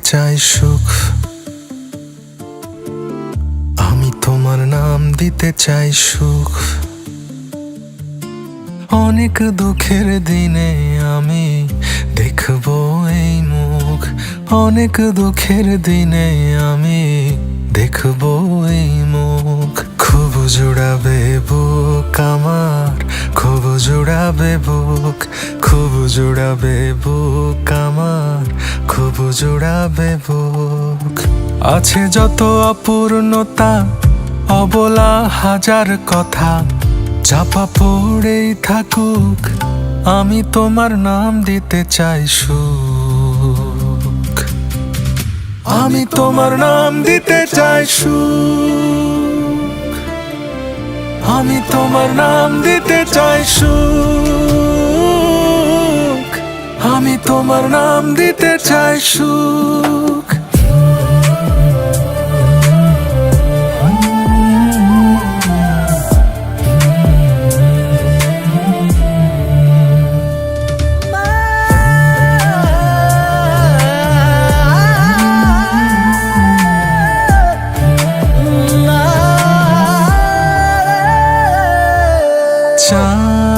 চাই সুখ, আমি তোমার নাম দিতে চাই সুখ। অনেক দুঃখের দিনে আমি দেখবো এই মুখ, অনেক দুঃখের দিনে আমি দেখবো এই মুখ। খুব জোড়াবে বুক আমার, খুব জোড়াবে বুক, খুব জোড়াবে বুক আমার, খুব জোড়াবে বুক। আছে যত অপূর্ণতা, অবলা হাজার কথা, চাপা পড়েই থাকুক, আমি তোমার নাম দিতে চাই সুখ। আমি তোমার নাম দিতে চাই সুখ, আমি তোমার নাম দিতে চাই সুখ, আমি তোমার নাম দিতে চাই সুখ।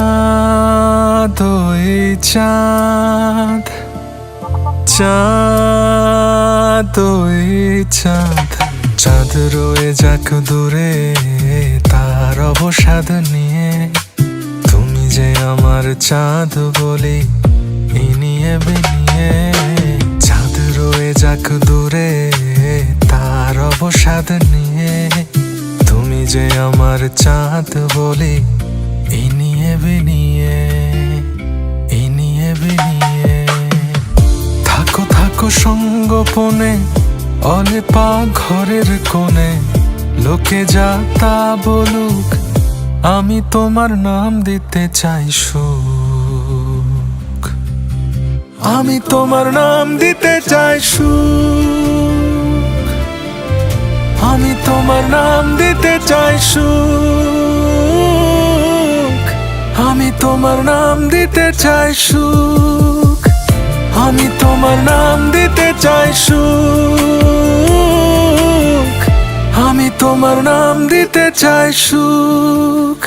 চাঁদ ওই চাঁদ, চাঁদ ওই চাঁদ, চাঁদ রয়ে যাক দূরে তার অবসাদ নিয়ে। তুমি যে আমার চাঁদ বলি ইনিয়ে বিনিয়ে, চাঁদ রয়ে যাক দূরে তার অবসাদ নিয়ে। তুমি যে আমার চাঁদ বলি ইনিয়ে বিনিয়ে, ইনিয়ে বিনিয়ে। থাকো থাকো সঙ্গোপনে অলেপা ঘরের কোণে, লোকে যা তা বলুক, আমি তোমার নাম দিতে চাই সুখ। আমি তোমার নাম দিতে চাই সুখ, আমি তোমার নাম দিতে চাই সুখ, আমি তোমার নাম দিতে চাই সুখ, আমি তোমার নাম দিতে চাই সুখ, আমি তোমার নাম দিতে চাই সুখ।